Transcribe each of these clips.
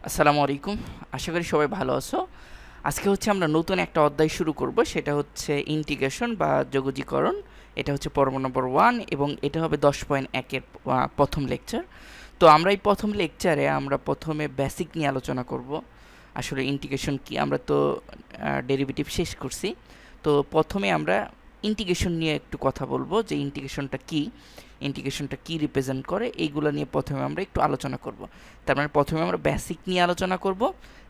আসসালামু আলাইকুম। আশা করি সবাই ভালো আছো। আজকে হচ্ছে আমরা নতুন একটা অধ্যায় শুরু করব, সেটা হচ্ছে ইন্টিগ্রেশন বা যোগজীকরণ। এটা হচ্ছে পর্ব নম্বর 1 এবং এটা হবে 10.1 এর প্রথম লেকচার। তো আমরা এই প্রথম লেকচারে আমরা প্রথমে বেসিক নিয়ে আলোচনা করব। আসলে ইন্টিগ্রেশন কি, আমরা তো ডেরিভেটিভ শেষ করছি। তো প্রথমে আমরা ইন্টিগ্রেশন নিয়ে একটু কথা বলবো, যে ইন্টিগ্রেশনটা কি রিপ্রেজেন্ট করে, এইগুলো নিয়ে প্রথমে আমরা একটু আলোচনা করব। তার মানে প্রথমে আমরা বেসিক নিয়ে আলোচনা করব,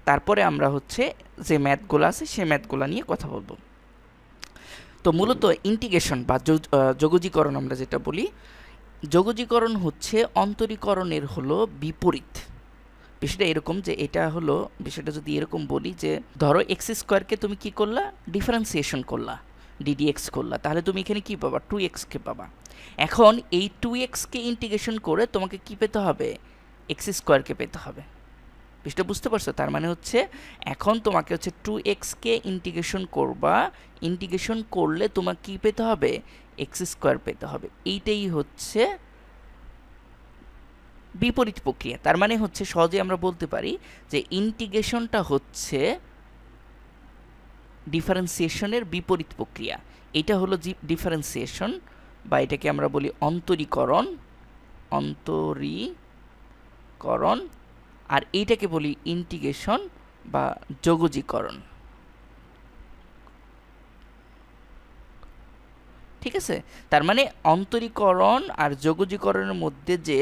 তারপরে আমরা হচ্ছে যে ম্যাথগুলো আছে সেই ম্যাথগুলো নিয়ে কথা বলবো। তো মূলত ইন্টিগ্রেশন বা যোগজীকরণ আমরা যেটা বলি, যোগজীকরণ হচ্ছে অন্তরীকরণের হলো বিপরীত। বিষয়টা এরকম যে এটা হলো, বিষয়টা যদি এরকম বলি যে ধরো এক্স স্কোয়ারকে তুমি কি করলা, ডিফারেন্সিয়েশন করলা, ডিডিএক্স করলা, তাহলে তুমি এখানে কি পাবা, 2x-কে পাবা। এখন এই 2x-কে ইন্টিগ্রেশন করে তোমাকে কি পেতে হবে, এক্স স্কোয়ারকে পেতে হবে। বিষয়টা বুঝতে পারছো? তার মানে হচ্ছে এখন তোমাকে হচ্ছে 2x-কে ইন্টিগ্রেশন করবা, ইন্টিগ্রেশন করলে তোমাকে কি পেতে হবে, এক্স স্কোয়ার পেতে হবে। এইটাই হচ্ছে বিপরীত প্রক্রিয়া। তার মানে হচ্ছে সহজে আমরা বলতে পারি যে ইন্টিগ্রেশনটা হচ্ছে ডিফারেন্সিয়েশনের বিপরীত প্রক্রিয়া। এটা হলো ডিফারেন্সিয়েশন, বা এটাকে আমরা বলি অন্তরীকরণ, আর এইটাকে বলি ইন্টিগ্রেশন বা যোগজীকরণ। ঠিক আছে? তার মানে অন্তরীকরণ আর যোগজীকরণের মধ্যে যে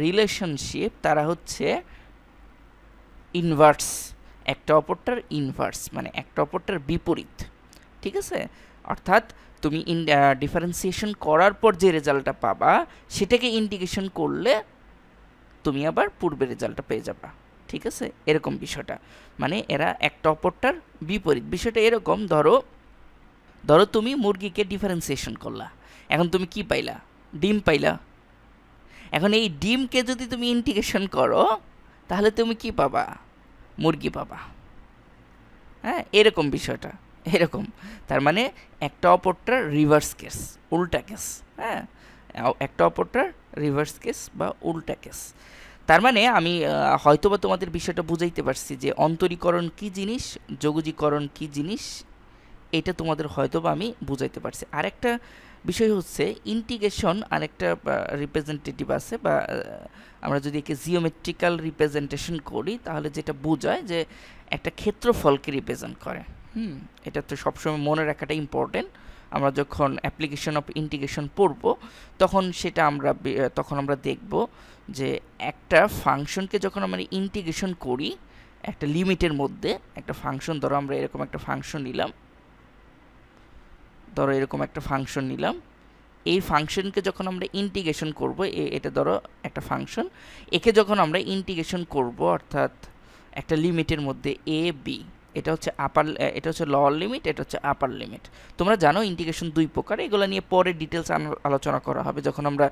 রিলেশনশিপ, তারা হচ্ছে ইনভার্স, একটা অপরটার ইনভার্স, মানে একটা অপরটার বিপরীত। ঠিক আছে? অর্থাৎ তুমি ডিফারেন্সিয়েশন করার পর যে রেজাল্টটা পাবা, সেটাকে ইন্টিগ্রেশন করলে তুমি আবার পূর্বের রেজাল্টটা পেয়ে যাবা। ঠিক আছে? এরকম বিষয়টা, মানে এরা একটা অপরটার বিপরীত। বিষয়টা এরকম, ধরো তুমি মুরগিকে ডিফারেন্সিয়েশন করলা, এখন তুমি কি পাইলা, ডিম পাইলা। এখন এই ডিমকে যদি তুমি ইন্টিগ্রেশন করো, তাহলে তুমি কি পাবা, মুরগি পাবা। হ্যাঁ, এরকম বিষয়টা এরকম। তার মানে একটা অপরটার রিভার্স কেস, উল্টা কেস। হ্যাঁ, একটা অপরটার রিভার্স কেস বা উল্টা কেস। তার মানে আমি হয়তোবা তোমাদের বিষয়টা বুঝাইতে পারছি যে অন্তরীকরণ কি জিনিস, যোগজীকরণ কি জিনিস, এটা তোমাদের হয়তোবা আমি বুঝাইতে পারছি। আরেকটা বিষয় হচ্ছে ইন্টিগ্রেশন, আরেকটা রিপ্রেজেন্টেটিভ আছে, বা আমরা যদি একে জিওমেট্রিক্যাল রিপ্রেজেন্টেশন করি, তাহলে যেটা বোঝায় যে একটা ক্ষেত্রফলকে রিপ্রেজেন্ট করে। এটা তো সবসময় মনে রাখাটা ইম্পর্টেন্ট। আমরা যখন অ্যাপ্লিকেশন অফ ইন্টিগ্রেশন পড়ব, তখন আমরা দেখব যে একটা ফাংশনকে যখন আমরা ইন্টিগ্রেশন করি একটা লিমিটের মধ্যে, একটা ফাংশন, ধরো আমরা এরকম একটা ফাংশন নিলাম, এই ফাংশনকে যখন আমরা ইন্টিগ্রেশন করব, এটা ধরো একটা ফাংশন, একে যখন আমরা ইন্টিগ্রেশন করব, অর্থাৎ একটা লিমিটের মধ্যে এ বি, এটা হচ্ছে লোয়ার লিমিট, এটা হচ্ছে আপার লিমিট। তোমরা জানো ইন্টিগ্রেশন দুই প্রকার, এগুলো নিয়ে পরে ডিটেলস আলোচনা করা হবে, যখন আমরা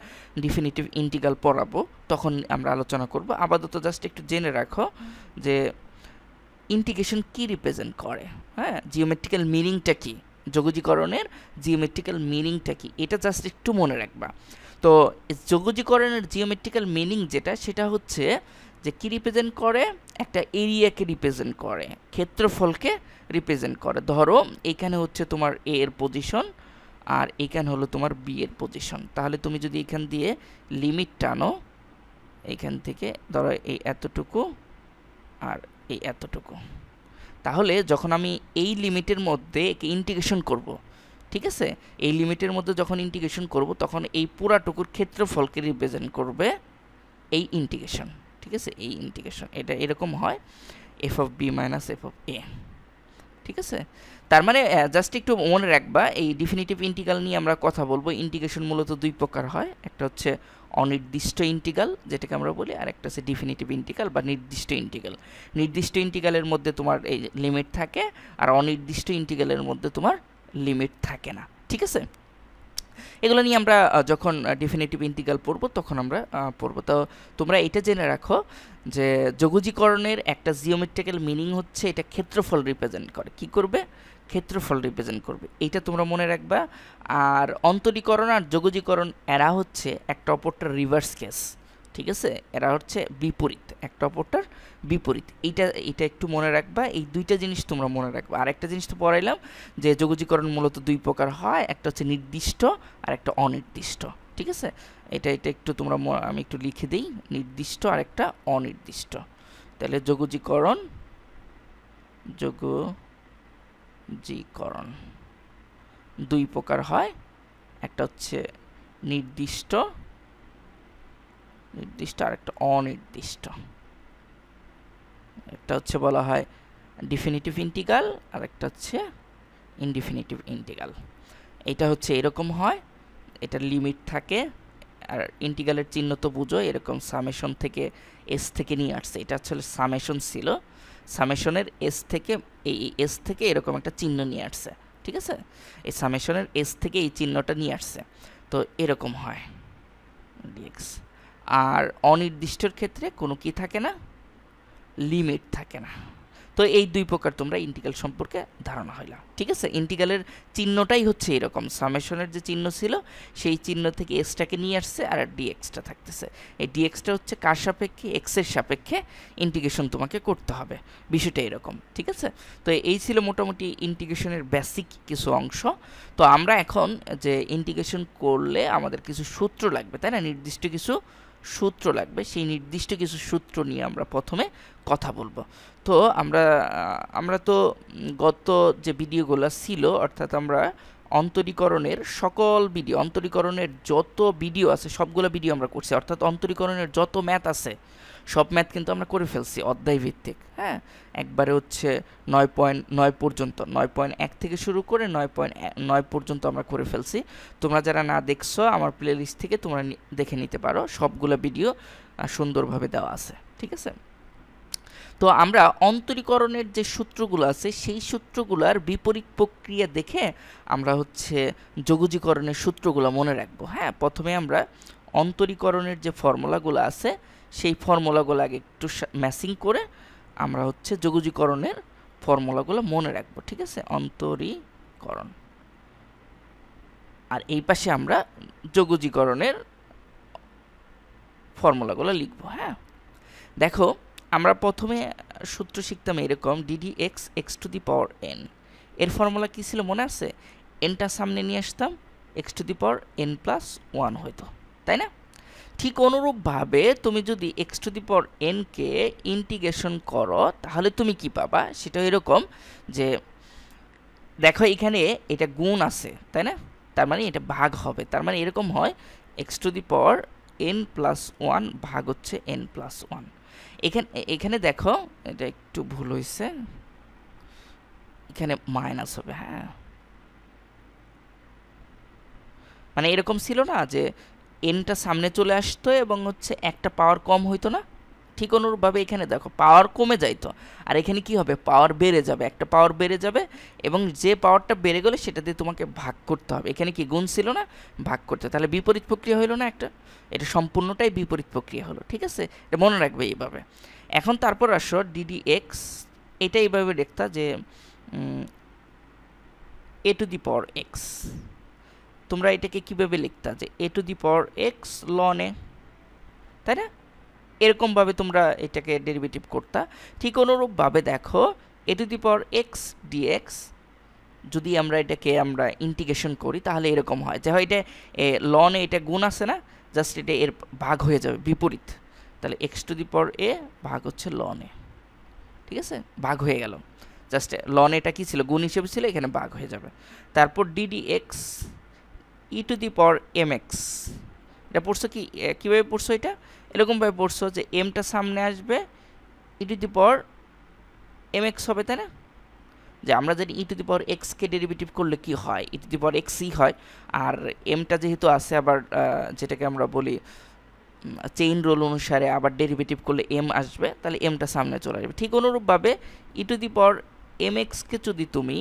ডেফিনিটিভ ইন্টিগ্রাল পড়াবো তখন আমরা আলোচনা করব। আপাতত জাস্ট একটু জেনে রাখো যে ইন্টিগ্রেশন কি রিপ্রেজেন্ট করে, হ্যাঁ, জিওমেট্রিক্যাল মিনিংটা কি, যোগজীকরণের জিওমেট্রিক্যাল মিনিংটা কি, এটা জাস্ট একটু মনে রাখবা। তো যোগজীকরণের জিওমেট্রিক্যাল মিনিং যেটা, সেটা হচ্ছে যে কি রিপ্রেজেন্ট করে, একটা এরিয়াকে রিপ্রেজেন্ট করে, ক্ষেত্রফলকে রিপ্রেজেন্ট করে। ধরো এখানে হচ্ছে তোমার এ এর পজিশন, আর এখানে হলো তোমার বি এর পজিশন। তাহলে তুমি যদি এখান দিয়ে লিমিট টানো, এখান থেকে ধরো এই এতটুকু আর এই এতটুকু, তাহলে যখন আমি এই লিমিটের মধ্যে একে ইন্টিগ্রেশন করব, ঠিক আছে, এই লিমিটের মধ্যে যখন ইন্টিগ্রেশন করব, তখন এই পুরাটুকুর ক্ষেত্রফলকে রিপ্রেজেন্ট করবে এই ইন্টিগ্রেশন। ঠিক আছে, এই ইন্টিগ্রেশন এটা এরকম হয়, f of b minus f of a. ঠিক আছে? তার মানে জাস্ট একটু মনে রাখবা, এই ডেফিনিটিভ ইন্টিগ্রাল নিয়ে আমরা কথা বলবো। ইন্টিগ্রেশন মূলত দুই প্রকার হয়, একটা হচ্ছে অনির্দিষ্ট ইন্টিগ্রাল যেটাকে আমরা বলি, আর একটা হচ্ছে ডেফিনিটিভ ইন্টিগ্রাল বা নির্দিষ্ট ইন্টিগ্রাল। নির্দিষ্ট ইন্টিগ্রালের মধ্যে তোমার এই লিমিট থাকে, আর অনির্দিষ্ট ইন্টিগ্রালের মধ্যে তোমার লিমিট থাকে না। ঠিক আছে? এগুলো নিয়ে আমরা যখন ডেফিনিটিভ ইন্টিগ্রাল পড়বো তখন আমরা পড়বো। তো তোমরা এটা জেনে রাখো যে যোগজীকরণের একটা জিওমেট্রিক্যাল মিনিং হচ্ছে এটা ক্ষেত্রফল রিপ্রেজেন্ট করে। কি করবে? ক্ষেত্রফল রিপ্রেজেন্ট করবে, এইটা তোমরা মনে রাখবা। আর অন্তরীকরণ আর যোগজীকরণ এরা হচ্ছে একটা অপরটার রিভার্স কেস। ঠিক আছে, এরা হচ্ছে বিপরীত, একটা অপরটার বিপরীত। এটা একটু মনে রাখবা, এই দুইটা জিনিস তোমরা মনে রাখবা। আর একটা জিনিস তো পড়াইলাম যে যোগজীকরণ মূলত দুই প্রকার হয়, একটা হচ্ছে নির্দিষ্ট আর একটা অনির্দিষ্ট। ঠিক আছে, এটা একটু তোমরা আমি একটু লিখে দিই, নির্দিষ্ট আর একটা অনির্দিষ্ট। তাহলে যোগজীকরণ দুই প্রকার হয়, একটা হচ্ছে নির্দিষ্ট আর একটা অনির্দিষ্ট। একটা হচ্ছে বলা হয় ডিফিনিটিভ ইন্টিগ্রাল আর একটা হচ্ছে ইনডিফিনিটিভ ইন্টিগ্রাল। এটা হচ্ছে এরকম হয়, এটার লিমিট থাকে, আর ইন্টিগ্রালের চিহ্ন তো বুঝো, এরকম সামেশন থেকে এস থেকে নিয়ে আসছে। এটা আসলে সামেশন ছিল, সামেশনের এস থেকে এস থেকে এরকম একটা চিহ্ন নিয়ে আসছে। ঠিক আছে, এই সামেশনের এস থেকে এই চিহ্নটা নিয়ে আসছে, তো এরকম হয় ডিএক্স। আর অনির্দিষ্টর ক্ষেত্রে কোনো কি থাকে না, লিমিট থাকে না। তো এই দুই প্রকার তোমরা ইন্টিগ্রাল সম্পর্কে ধারণা হইলা। ঠিক আছে, ইন্টিগ্রালের চিহ্নটাই হচ্ছে এরকম, সামেশনের যে চিহ্ন ছিল সেই চিহ্ন থেকে এসটাকে নিয়ে আসছে আর ডিএক্সটা থাকতেছে। এই ডিএক্সটা হচ্ছে কার সাপেক্ষে, এক্সের সাপেক্ষে ইন্টিগ্রেশন তোমাকে করতে হবে, বিষয়টা এরকম। ঠিক আছে, তো এই ছিল মোটামুটি ইন্টিগ্রেশনের বেসিক কিছু অংশ। তো আমরা এখন যে ইন্টিগ্রেশন করলে আমাদের কিছু সূত্র লাগবে, তাই না, নির্দিষ্ট কিছু সূত্র লাগবে, সেই নির্দিষ্ট কিছু সূত্র নিয়ে আমরা প্রথমে কথা বলবো। তো আমরা তো গত যে ভিডিওগুলো ছিল, অর্থাৎ আমরা অন্তরীকরণের সকল ভিডিও, অন্তরীকরণের যত ভিডিও আছে সবগুলো ভিডিও আমরা করছি, অর্থাৎ অন্তরীকরণের যত ম্যাথ আছে সব ম্যাথ কিন্তু আমরা করে ফেলছি অধ্যায় ভিত্তিক। হ্যাঁ, একবারে হচ্ছে 9.9 পর্যন্ত, 9.1 থেকে শুরু করে 9.9 পর্যন্ত আমরা করে ফেলছি। তোমরা যারা না দেখছো আমার প্লেলিস্ট থেকে তোমরা দেখে নিতে পারো, সবগুলো ভিডিও সুন্দরভাবে দেওয়া আছে। ঠিক আছে, তো আমরা অন্তরীকরণের যে সূত্রগুলো আছে সেই সূত্রগুলোর বিপরীত প্রক্রিয়া দেখে আমরা হচ্ছে যোগজীকরণের সূত্রগুলো মনে রাখবো। হ্যাঁ, প্রথমে আমরা অন্তরীকরণের যে ফর্মুলাগুলো আছে সেই ফর্মুলাগুলো আগে একটু ম্যাচিং করে আমরা হচ্ছে যোগজীকরণের ফর্মুলাগুলো মনে রাখবো। ঠিক আছে, অন্তরীকরণ, আর এই পাশে আমরা যোগজীকরণের ফর্মুলাগুলো লিখবো। হ্যাঁ, দেখো আমরা প্রথমে সূত্র শিখতাম এরকম, d d x x to the power n, এর ফর্মুলা কী ছিল মনে আছে, এনটা সামনে নিয়ে আসতাম, x to the power n plus one হইতো, তাই না। ঠিক অনুরূপভাবে তুমি যদি এক্স টু দি পাওয়ার এনকে ইন্টিগ্রেশন করো তাহলে তুমি কি পাবা, সেটা এরকম যে দেখো এখানে এটা গুণ আছে, তাই না, তার মানে এটা ভাগ হবে, তার মানে এরকম হয় x to the power n plus one ভাগ হচ্ছে এন প্লাস ওয়ান। এখানে দেখো এটা একটু ভুল হয়েছে, এখানে মাইনাস হবে। হ্যাঁ, মানে এরকম ছিল না যে এনটা সামনে চলে আসতো এবং হচ্ছে একটা পাওয়ার কম হইতো না, ঠিক অনুরূপভাবে এখানে দেখো পাওয়ার কমে যাইতো, আর এখানে কি হবে, পাওয়ার বেড়ে যাবে, একটা পাওয়ার বেড়ে যাবে এবং যে পাওয়ারটা বেড়ে গেলে সেটা দিয়ে তোমাকে ভাগ করতে হবে। এখানে কি গুণ ছিল না, ভাগ করতে, তাহলে বিপরীত প্রক্রিয়া হইলো না একটা, এটা সম্পূর্ণটাই বিপরীত প্রক্রিয়া হলো। ঠিক আছে, এটা মনে রাখবে এইভাবে। এখন তারপর আসো ডিডি এক্স, এটা এইভাবে দেখতা যে a to the power x, তোমরা এটাকে কীভাবে লিখতা যে a to the power x ln a, তাই না, এরকমভাবে তোমরা এটাকে ডেরিভেটিভ করতা। ঠিক অনুরূপভাবে দেখো a to the power x dx, যদি আমরা এটাকে আমরা ইন্টিগ্রেশন করি তাহলে এরকম হয় যে হয় এটা লন এ, এটা গুণ আছে না, জাস্ট এটা এর ভাগ হয়ে যাবে বিপরীত, তাহলে এক্স টু দি পাওয়ার এ ভাগ হচ্ছে লন এ। ঠিক আছে, ভাগ হয়ে গেল, জাস্ট লন এটা কী ছিল, গুণ হিসেবে ছিল, এখানে ভাগ হয়ে যাবে। তারপর d d x e to the power m x, এটা পড়ছো কি, কীভাবে পড়ছো, এটা এরকমভাবে পড়ছো যে এমটা সামনে আসবে, e to the power m x হবে, তাই না, যে আমরা জানি ই টু দি পাওয়ার এক্সকে ডেরিভেটিভ করলে কি হয়, ই টু দি পাওয়ার এক্সই হয়, আর এমটা যেহেতু আছে আবার যেটাকে আমরা বলি চেইন রোল অনুসারে আবার ডেরিভেটিভ করলে এম আসবে, তাহলে এমটা সামনে চলে আসবে। ঠিক অনুরূপভাবে ই টু দি পাওয়ার এম এক্সকে যদি তুমি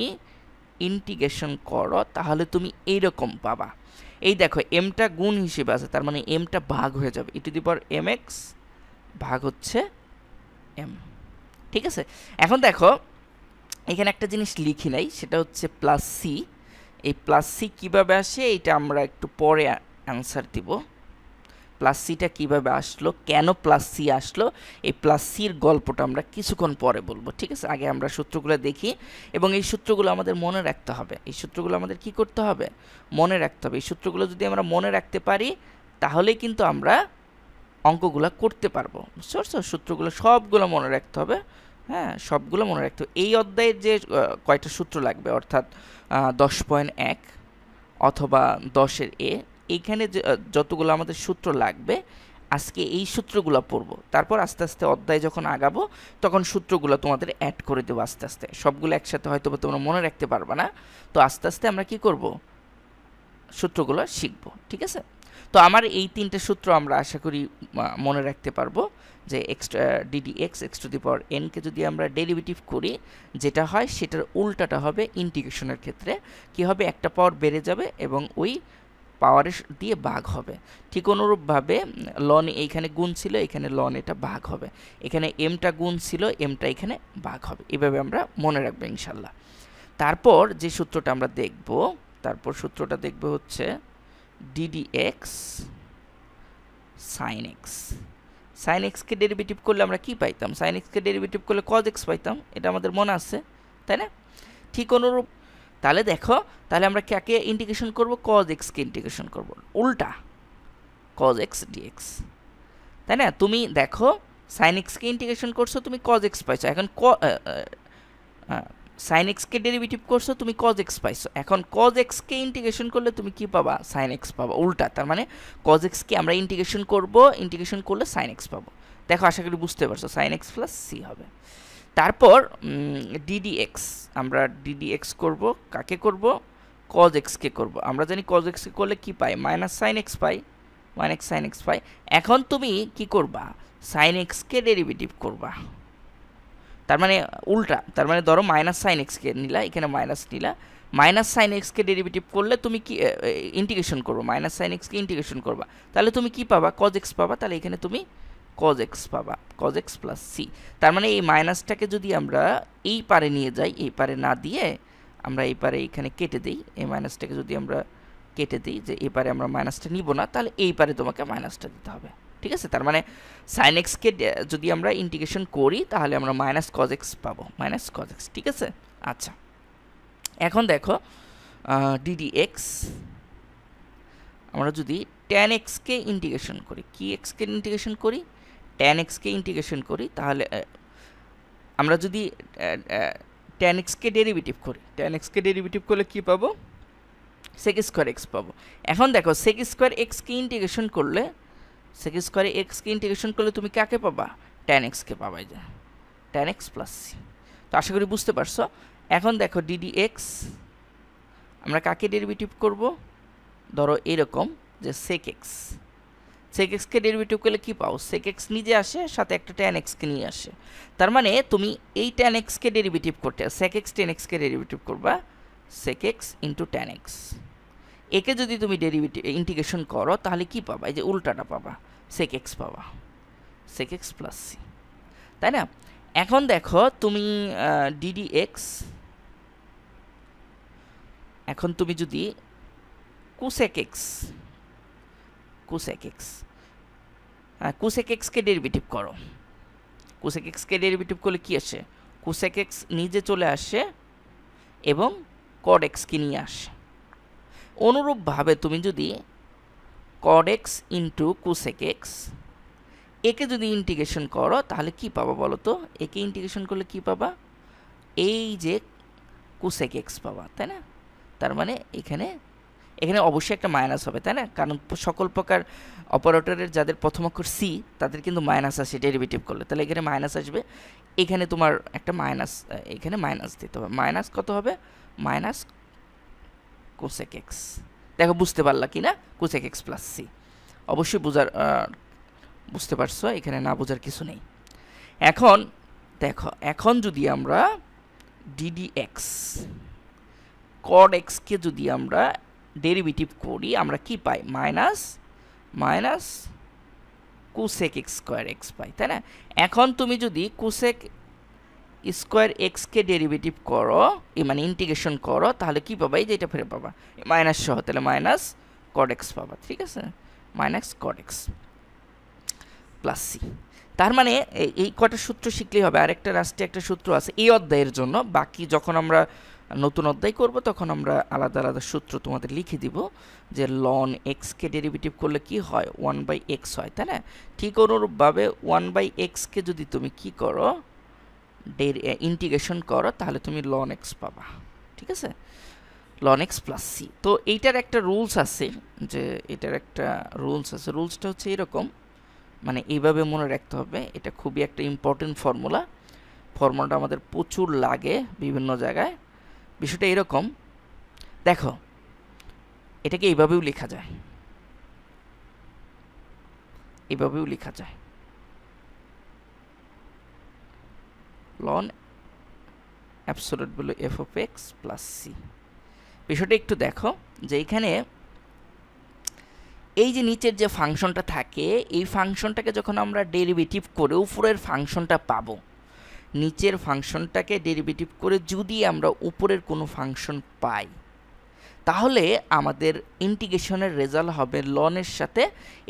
ইন্টিগ্রেশন করো তাহলে তুমি এইরকম পাবা, এই দেখো এমটা গুণ হিসেবে আছে, তার মানে এমটা ভাগ হয়ে যাবে, e to the power m x ভাগ হচ্ছে এম। ঠিক আছে, এখন দেখো এখানে একটা জিনিস লিখি নাই, সেটা হচ্ছে প্লাস সি। এই প্লাস সি কীভাবে আসে এটা আমরা একটু পরে অ্যান্সার দিব। প্লাস সিটা কীভাবে আসলো, কেন প্লাস সি আসলো, এই প্লাস সির গল্পটা আমরা কিছুক্ষণ পরে বলবো, ঠিক আছে? আগে আমরা সূত্রগুলো দেখি, এবং এই সূত্রগুলো আমাদের মনে রাখতে হবে। এই সূত্রগুলো আমাদের কি করতে হবে? মনে রাখতে হবে। এই সূত্রগুলো যদি আমরা মনে রাখতে পারি তাহলেই কিন্তু আমরা অঙ্কগুলো করতে পারবো, বুঝতে পারছো? সূত্রগুলো সবগুলো মনে রাখতে হবে, হ্যাঁ, সবগুলো মনে রাখতে হবে। এই অধ্যায়ের যে কয়টা সূত্র লাগবে, অর্থাৎ 10.1 অথবা 10-এর এ, এইখানে যতগুলো আমাদের সূত্র লাগবে আজকে এই সূত্রগুলো পড়বো, তারপর আস্তে আস্তে অধ্যায় যখন আগাবো তখন সূত্রগুলো তোমাদের অ্যাড করে দেবো আস্তে আস্তে। সবগুলো একসাথে হয়তো তোমরা মনে রাখতে পারবে না, তো আস্তে আস্তে আমরা কি করব, সূত্রগুলো শিখব, ঠিক আছে? তো আমার এই তিনটে সূত্র আমরা আশা করি মনে রাখতে পারবো, যে d d x to the power এনকে যদি আমরা ডেরিভেটিভ করি যেটা হয় সেটার উল্টাটা হবে ইন্টিগ্রেশনের ক্ষেত্রে। কি হবে? একটা পাওয়ার বেড়ে যাবে এবং ওই পাওয়ারের দিয়ে ভাগ হবে। ঠিক অনুরূপভাবে লন এইখানে গুণ ছিল, এখানে লন এটা ভাগ হবে, এখানে এমটা গুণ ছিল, এমটা এখানে ভাগ হবে। এভাবে আমরা মনে রাখবো ইনশাল্লাহ। তারপর যে সূত্রটা আমরা দেখব, সূত্রটা দেখব হচ্ছে d d x sine x. Sine এক্সকে ডেরিভেটিভ করলে আমরা কি পাইতাম? সাইন এক্সকে ডেরিভেটিভ করলে কজ এক্স পাইতাম, এটা আমাদের মনে আছে, তাই না? ঠিক অনুরূপ তাহলে দেখো, তাহলে আমরা কাকে ইন্টিগ্রেশন করব? কজ এক্সকে ইন্টিগ্রেশন করব, উল্টা কজ এক্স ডিএক্স, তাই না? তুমি দেখো সাইন এক্সকে ইন্টিগ্রেশন করছো, তুমি কজ এক্স পাইছো, এখন সাইন এক্সকে ডেরিভেটিভ করছো, তুমি কজ এক্স পাইছো, এখন কজ এক্সকে ইন্টিগ্রেশন করলে তুমি কি পাবা? সাইন এক্স পাবা, উল্টা। তার মানে কজ এক্সকে আমরা ইন্টিগ্রেশন করব, ইন্টিগ্রেশন করলে সাইন এক্স পাবো। দেখো আশা করি বুঝতে পারছো, সাইন এক্স প্লাস সি হবে। তারপর ডিডি এক্স, আমরা ডিডি এক্স করবো, কাকে করব? কজ এক্সকে করব। আমরা জানি কজ এক্সকে করলে কি পাই? মাইনাস সাইন এক্স পাই, মাইনাস সাইন এক্স পাই। এখন তুমি কি করবা? সাইন এক্সকে ডেরিভেটিভ করবা, তার মানে উল্টা। তার মানে ধরো মাইনাস সাইন এক্সকে নিলা, এখানে মাইনাস নিলা, মাইনাস সাইন এক্সকে ডেরিভেটিভ করলে তুমি কি ইন্টিগ্রেশন করবো, মাইনাস সাইন এক্সকে ইন্টিগ্রেশন করবা, তাহলে তুমি কি পাবা? কজ এক্স পাবা। তাহলে এখানে তুমি কজ এক্স পাবা, কজ এক্স প্লাস সি। তার মানে এই মাইনাসটাকে যদি আমরা এই পারে নিয়ে যাই, এই পারে না দিয়ে আমরা এই পারে এখানে কেটে দিই, এই মাইনাসটাকে যদি আমরা কেটে দিই, যে এই পারে আমরা মাইনাসটা নিব না, তাহলে এই পারে তোমাকে মাইনাসটা দিতে হবে, ঠিক আছে? তার মানে সাইন এক্সকে যদি আমরা ইন্টিগ্রেশন করি তাহলে আমরা মাইনাস কজ এক্স পাবো, মাইনাস কজ এক্স, ঠিক আছে? আচ্ছা, এখন দেখো ডিডি এক্স, আমরা যদি ট্যান এক্সকে ইন্টিগ্রেশন করি, কি এক্সকে ইন্টিগ্রেশন করি? ট্যান এক্সকে ইন্টিগ্রেশন করি, তাহলে আমরা যদি ট্যান এক্সকে ডেরিভেটিভ করি, ট্যান এক্সকে ডেরিভেটিভ করলে কি পাবো? সেক স্কোয়ার এক্স পাবো। এখন দেখো সেক স্কোয়ার এক্সকে ইন্টিগ্রেশন করলে, সেক স্কোয়ার এক্সকে ইন্টিগ্রেশন করলে তুমি কাকে পাবা? ট্যান এক্সকে পাবা, যে ট্যান এক্স প্লাস সি। তো আশা করি বুঝতে পারছো। এখন দেখো ডিডি এক্স আমরা কাকে ডেরিভেটিভ করব? ধরো এরকম যে সেক এক্স, সেক এক্সকে ডেরিভেটিভ করলে কি পাও? সেক এক্স নিজে আসে, সাথে একটা ট্যান এক্সকে নিয়ে আসে। তার মানে তুমি এই ট্যান এক্সকে ডেরিভেটিভ করতে, সেক এক্স ট্যান এক্সকে ডেরিভেটিভ করবা, sec x into tan x. একে যদি তুমি ডেরিভেটিভ ইন্টিগ্রেশন করো তাহলে কি পাবা? এই যে উল্টাটা পাবা, সেক এক্স পাবা, সেক এক্স প্লাস সি, তাই না? এখন দেখো তুমি ডিডি এক্স, এখন তুমি যদি cosec x, cosec x, cosec এক্সকে ডেরিভেটিভ করো, কোসেক এক্সকে ডেরিভেটিভ করলে কি আসে? কোসেক এক্স নিজে চলে আসে এবং কড এক্সকে নিয়ে আসে। অনুরূপভাবে তুমি যদি cot x into cosec x, একে যদি ইন্টিগ্রেশন করো তাহলে কি পাবা বলো তো? একে ইন্টিগ্রেশন করলে কি পাবা? এই যে কোসেক এক্স পাবা, তাই না? তার মানে এখানে অবশ্যই একটা মাইনাস হবে, তাই না? কারণ সকল প্রকার অপারেটরের যাদের প্রথম অক্ষর সি তাদের কিন্তু মাইনাস আসে ডেরিভেটিভ করলে, তাহলে এখানে মাইনাস আসবে, এখানে তোমার একটা মাইনাস, এখানে মাইনাস দিতে হবে। মাইনাস কত হবে? Minus cosec x. দেখো বুঝতে পারলা কি না? কোসেক এক্স প্লাস সি অবশ্যই বুঝতে পারছো, এখানে না বোঝার কিছু নেই। এখন দেখো, এখন যদি আমরা ডিডি এক্স কড এক্সকে যদি আমরা ডেরিভেটিভ করি আমরা কি পাই? Minus cosec x square x পাই, তাই না? এখন তুমি যদি কোসেক স্কোয়ার এক্সকে ডেরিভেটিভ করো, মানে ইন্টিগ্রেশন করো, তাহলে কি পাবা? এই যে এটা ফিরে পাবা মাইনাস সহ, তাহলে মাইনাস কড এক্স পাবা, ঠিক আছে? Minus cot x. Plus c. তার মানে এই কয়টা সূত্র শিখলেই হবে। আরেকটা লাস্টে একটা সূত্র আছে এই অধ্যায়ের জন্য, বাকি যখন আমরা নতুন অধ্যায় করব তখন আমরা আলাদা আলাদা সূত্র তোমাদের লিখে দিব, যে লন এক্সকে ডেরিভেটিভ করলে কি হয় 1/x হয়, তাই না? ঠিক অনুরূপভাবে 1/x-কে যদি তুমি কি করো ইন্টিগ্রেশন করো তাহলে তুমি লন এক্স পাবা, ঠিক আছে? Ln x plus c. তো এইটার একটা রুলস আছে, যে এটার একটা রুলস আছে, রুলসটা হচ্ছে এরকম, মানে এইভাবে মনে রাখতে হবে। এটা খুবই একটা ইম্পর্টেন্ট ফর্মুলা, ফর্মুলাটা আমাদের প্রচুর লাগে বিভিন্ন জায়গায়। বিষয়টা এরকম, দেখো এটাকে এইভাবেও লেখা যায়, এইভাবেও লেখা যায়, ln absolute value f of x plus c. বিষয়টা একটু দেখো, যে এখানে এই যে নিচের যে ফাংশনটা থাকে, এই ফাংশনটাকে যখন আমরা ডেরিভেটিভ করে উপরের ফাংশনটা পাবো, নিচের ফাংশনটাকে ডেরিভেটিভ করে যদি আমরা উপরের কোনো ফাংশন পাই, তাহলে আমাদের ইন্টিগ্রেশনের রেজাল্ট হবে লনের সাথে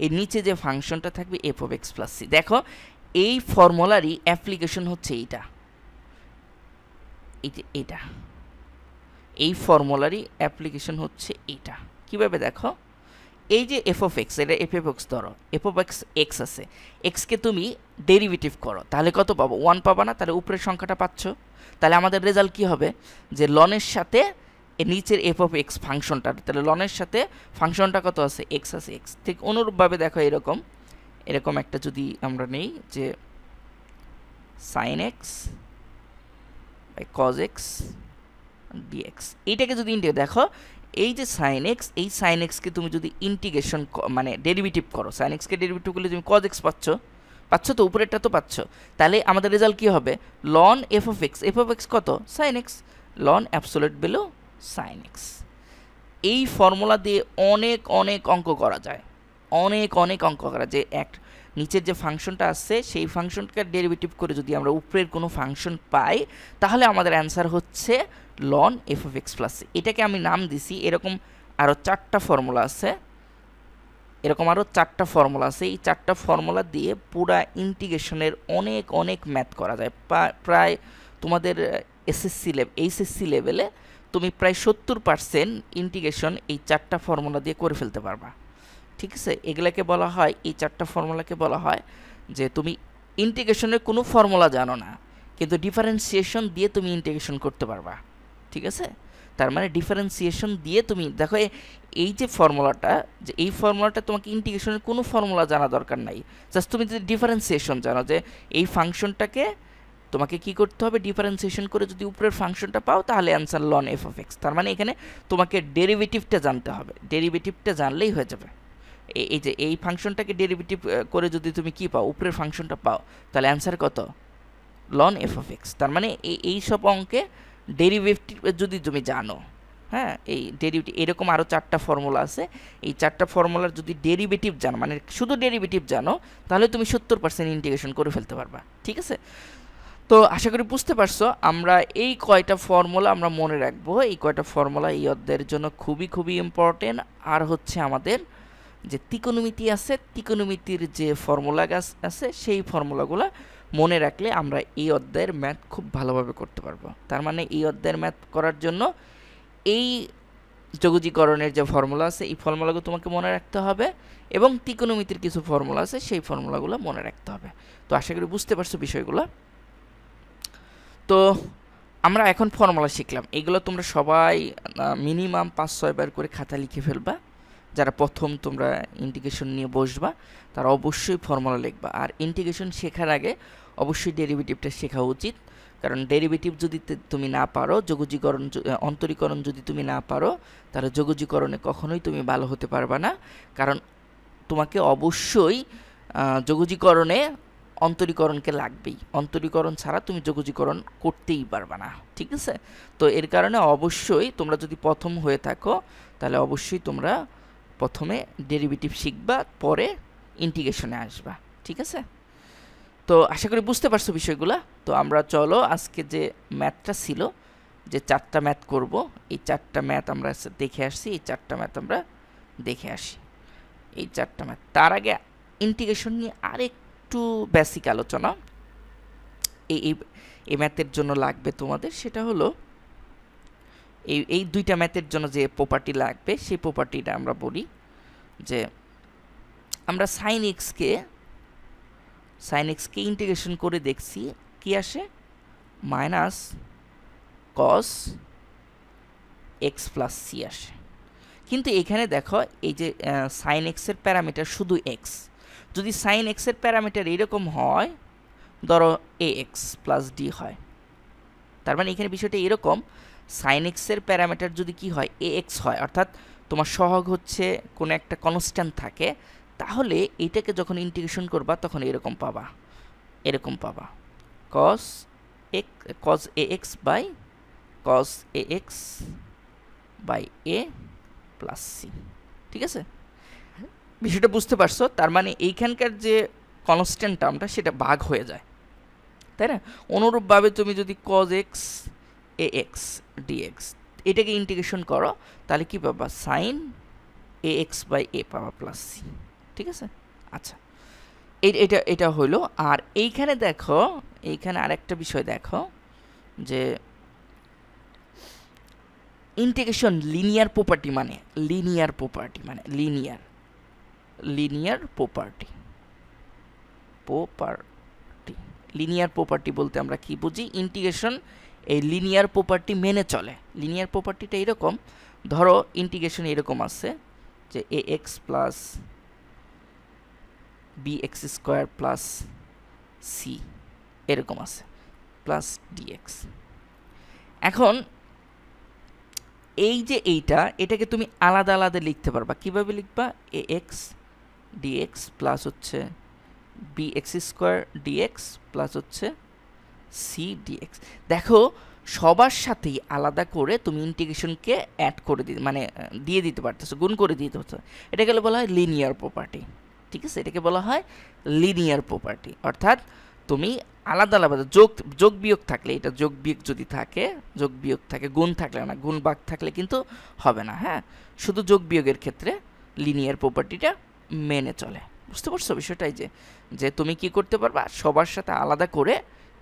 এই নিচে যে ফাংশনটা থাকবে f of x plus c. দেখো এই ফর্মুলারই অ্যাপ্লিকেশন হচ্ছে এইটা, এটা এই ফর্মুলারই অ্যাপ্লিকেশন হচ্ছে এইটা। কিভাবে দেখো, এই যে এফ অফ এক্স, এটা এফ অফ এক্স ধরো, এফ অফ এক্স এক্স আছে, এক্সকে তুমি ডেরিভেটিভ করো তাহলে কত পাবো? 1 পাবা না? তাহলে উপরের সংখ্যাটা পাচ্ছ। তাহলে আমাদের রেজাল্ট কি হবে, যে লনের সাথে নিচের এফ অফ এক্স ফাংশনটা, তাহলে লনের সাথে ফাংশনটা কত আছে? এক্স আছে, এক্স। ঠিক অনুরূপভাবে দেখো এরকম একটা যদি আমরা নেই, যে sine x by cos x dx, এইটাকে যদি দেখো এই যে সাইন এক্স, এই সাইন এক্সকে তুমি যদি ইন্টিগ্রেশন মানে ডেরিভেটিভ করো, সাইন এক্সকে ডেরিভেটিভ করলে তুমি কজ এক্স পাচ্ছ তো, উপরেরটা তো পাচ্ছ। তাহলে আমাদের রেজাল্ট কী হবে? লন এফ অফ এক্স কত? Sine x, ln absolute value sine x. এই ফর্মুলা দিয়ে অনেক অনেক অঙ্ক করা যায়, অনেক অঙ্ক করা যায়। নিচের যে ফাংশনটা আছে সেই ফাংশনটাকে ডেরিভেটিভ করে যদি আমরা উপরের কোনো ফাংশন পাই, তাহলে আমাদের অ্যান্সার হচ্ছে ln f of x plus. এটাকে আমি নাম দিছি, এরকম আরও 4টা ফর্মুলা আছে, এই 4টা ফর্মুলা দিয়ে পুরা ইন্টিগ্রেশনের অনেক ম্যাথ করা যায়। প্রায় তোমাদের এইচএসসি লেভেলে তুমি প্রায় 70% ইন্টিগ্রেশন এই 4টা ফর্মুলা দিয়ে করে ফেলতে পারবা, ঠিক আছে? এগুলাকে বলা হয়, এই 4টা ফর্মুলাকে বলা হয় যে তুমি ইন্টিগ্রেশনের কোনো ফর্মুলা জানো না, কিন্তু ডিফারেন্সিয়েশন দিয়ে তুমি ইন্টিগ্রেশন করতে পারবা, ঠিক আছে? তার মানে ডিফারেন্সিয়েশন দিয়ে তুমি দেখো এই যে ফর্মুলাটা, যে এই ফর্মুলাটা তোমাকে ইন্টিগ্রেশনের কোনো ফর্মুলা জানা দরকার নাই, জাস্ট তুমি যদি ডিফারেন্সিয়েশন জানো, যে এই ফাংশনটাকে তোমাকে কি করতে হবে, ডিফারেন্সিয়েশন করে যদি উপরের ফাংশনটা পাও তাহলে answer ln f of x. তার মানে এখানে তোমাকে ডেরিভেটিভটা জানতে হবে, ডেরিভেটিভটা জানলেই হয়ে যাবে। এই যে এই ফাংশনটাকে ডেরিভেটিভ করে যদি তুমি কি পাও, উপরের ফাংশনটা পাও, তাহলে অ্যান্সার কত? Ln f of x. তার মানে এই সব অঙ্কে ডেরিভেটিভ যদি তুমি জানো, হ্যাঁ, এই ডেরিভেটিভ এরকম আরও 4টা ফর্মুলা আছে, এই 4টা ফর্মুলার যদি ডেরিভেটিভ জানো, মানে শুধু ডেরিভেটিভ জানো, তাহলে তুমি 70% ইন্টিগ্রেশন করে ফেলতে পারবা, ঠিক আছে? তো আশা করি বুঝতে পারছো। আমরা এই কয়টা ফর্মুলা আমরা মনে রাখবো, এই কয়টা ফর্মুলা এই অধ্যায়ের জন্য খুবই ইম্পর্টেন্ট। আর হচ্ছে আমাদের যে ত্রিকোণমিতি আছে, ত্রিকোণমিতির যে ফর্মুলা আছে, সেই ফর্মুলাগুলো মনে রাখলে আমরা এই অধ্যায়ের ম্যাথ খুব ভালোভাবে করতে পারবো। তার মানে এই অধ্যায়ের ম্যাথ করার জন্য এই যোগজীকরণের যে ফর্মুলা আছে, এই ফর্মুলাগুলো তোমাকে মনে রাখতে হবে, এবং ত্রিকোণমিতির কিছু ফর্মুলা আছে, সেই ফর্মুলাগুলো মনে রাখতে হবে। তো আশা করি বুঝতে পারছো বিষয়গুলো। তো আমরা এখন ফর্মুলা শিখলাম, এগুলো তোমরা সবাই মিনিমাম 5-6 বার করে খাতা লিখে ফেলবা। যারা প্রথম তোমরা ইন্টিগ্রেশন নিয়ে বসবা তারা অবশ্যই ফর্মুলা লিখবা। আর ইন্টিগ্রেশন শেখার আগে অবশ্যই ডেরিভেটিভটা শেখা উচিত, কারণ ডেরিভেটিভ যদি তুমি না পারো, যোগজীকরণ অন্তরীকরণ যদি তুমি না পারো, তাহলে যোগজীকরণে কখনোই তুমি ভালো হতে পারবা না। কারণ তোমাকে অবশ্যই যোগজীকরণে অন্তরীকরণকে লাগবেই, অন্তরীকরণ ছাড়া তুমি যোগজীকরণ করতেই পারবা না, ঠিক আছে? তো এর কারণে অবশ্যই তোমরা যদি প্রথম হয়ে থাকো, তাহলে অবশ্যই তোমরা প্রথমে ডেরিভেটিভ শিখবা, পরে ইন্টিগ্রেশনে আসবা, ঠিক আছে? তো আশা করি বুঝতে পারছো বিষয়গুলো। তো আমরা চলো আজকে যে ম্যাথটা ছিল, যে 4টা ম্যাথ করব, এই 4টা ম্যাথ আমরা দেখে আসছি, এই 4টা ম্যাথ আমরা দেখে আসি, এই 4টা ম্যাথ। তার আগে ইন্টিগ্রেশন নিয়ে একটু বেসিক আলোচনা এই ম্যাথের জন্য লাগবে তোমাদের, সেটা হলো এই দুইটা ম্যাথের জন্য যে প্রপার্টি লাগবে সেই প্রপার্টিটা আমরা বলি যে আমরা সাইন এক্সকে ইন্টিগ্রেশন করে দেখছি কি আসে, minus cos x plus c আসে। কিন্তু এখানে দেখো এই যে সাইন এক্সের প্যারামিটার শুধু এক্স, যদি সাইন এক্সের প্যারামিটার এরকম হয়, ধরো এ এক্স প্লাস ডি হয়, তার মানে এখানে বিষয়টা এরকম, সাইন এক্সের প্যারামিটার যদি কি হয় এ এক্স হয়, অর্থাৎ তোমার সহগ হচ্ছে কোনো একটা কনস্ট্যান্ট থাকে, তাহলে এইটাকে যখন ইন্টিগ্রেশন করবা তখন এরকম পাবা cos a x by cos a x by a plus c. ঠিক আছে, বিষয়টা বুঝতে পারছো? তার মানে এইখানকার যে কনস্ট্যান্ট টার্মটা সেটা ভাগ হয়ে যায়, তাই না? অনুরূপভাবে তুমি যদি cos এক্স এ এক্স ডিএক্স এটাকে ইন্টিগ্রেশন করো, তাহলে কি পাবা, সাইন এ এক্স বাই এ পাবা প্লাস সি। ঠিক আছে, আচ্ছা, এটা হইল। আর এইখানে দেখো, এইখানে আরেকটা বিষয় দেখো যে ইন্টিগ্রেশন লিনিয়ার প্রপার্টি মানে লিনিয়ার প্রপার্টি বলতে আমরা কি বুঝি? ইন্টিগ্রেশন এই লিনিয়ার প্রপার্টি মেনে চলে। লিনিয়ার প্রপার্টিটা এরকম, ধরো ইন্টিগ্রেশন এরকম আছে যে a x plus b x square plus c এরকম আছে প্লাস ডিএক্স। এখন এই যে এটাকে তুমি আলাদা আলাদা লিখতে পারবা। কিভাবে লিখবা? এ এক্স ডিএক্স প্লাস হচ্ছে b x square dx plus হচ্ছে সি ডিএক্স। দেখো সবার সাথেই আলাদা করে তুমি ইন্টিগ্রেশনকে অ্যাড করে দিয়ে দিতে পারতেছো, গুণ করে দিতে হতো। এটাকে বলা হয় লিনিয়ার প্রপার্টি। ঠিক আছে, এটাকে বলা হয় লিনিয়ার প্রপার্টি, অর্থাৎ তুমি আলাদা আলাদা যোগ বিয়োগ থাকলে, এটা যোগ বিয়োগ যদি থাকে, যোগ বিয়োগ থাকে, গুণ থাকলে না, গুণ ভাগ থাকলে কিন্তু হবে না। হ্যাঁ, শুধু যোগ বিয়োগের ক্ষেত্রে লিনিয়ার প্রপার্টিটা মেনে চলে। বুঝতে পারছো বিষয়টাই? যে তুমি কি করতে পারবা, সবার সাথে আলাদা করে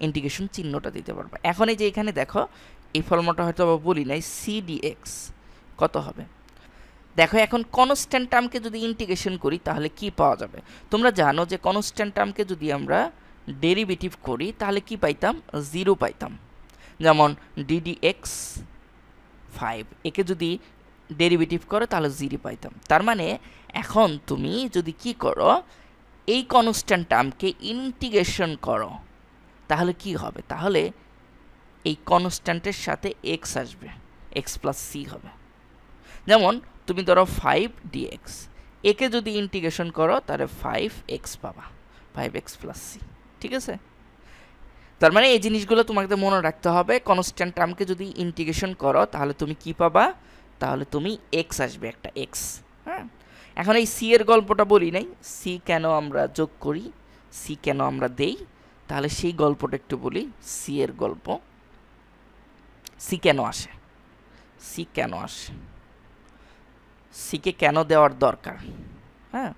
ইন্টিগ্রেশন চিহ্নটা দিতে পারবা। এখন এই যে এখানে দেখো এই ফর্মুলাটা হয়তো বলি নাই, সি ডিএক্স কত হবে? দেখো এখন কনস্ট্যান্ট টার্মকে যদি ইন্টিগ্রেশন করি তাহলে কি পাওয়া যাবে? তোমরা জানো যে কনস্ট্যান্ট টার্মকে যদি আমরা ডেরিভেটিভ করি তাহলে কি পাইতাম? 0 পাইতাম। যেমন ডিডিএক্স 5, একে যদি ডেরিভেটিভ করো তাহলে 0 পাইতাম। তার মানে এখন তুমি যদি কি করো, এই কনস্ট্যান্ট টার্মকে ইন্টিগ্রেশন করো তাহলে কি হবে? তাহলে এই কনস্ট্যান্টের সাথে এক্স আসবে, এক্স প্লাস সি হবে। যেমন তুমি ধরো 5 ডিএক্স, একে যদি ইন্টিগ্রেশন করো তাহলে 5x পাবা, 5x প্লাস সি। ঠিক আছে, তার মানে এই জিনিসগুলো তোমাকে মনে রাখতে হবে। কনস্ট্যান্ট টার্মকে যদি ইন্টিগ্রেশন করো তাহলে তুমি কি পাবা? তাহলে তুমি x আসবে, একটা x। হ্যাঁ, এখন এই সি এর গল্পটা বলি নাই, সি কেন আমরা যোগ করি, সি কেন আমরা দেই, তাহলে সেই গল্পটা একটু বলি। সি এর গল্প, সি কেন আসে, সিকে কেন দেওয়ার দরকার? হ্যাঁ,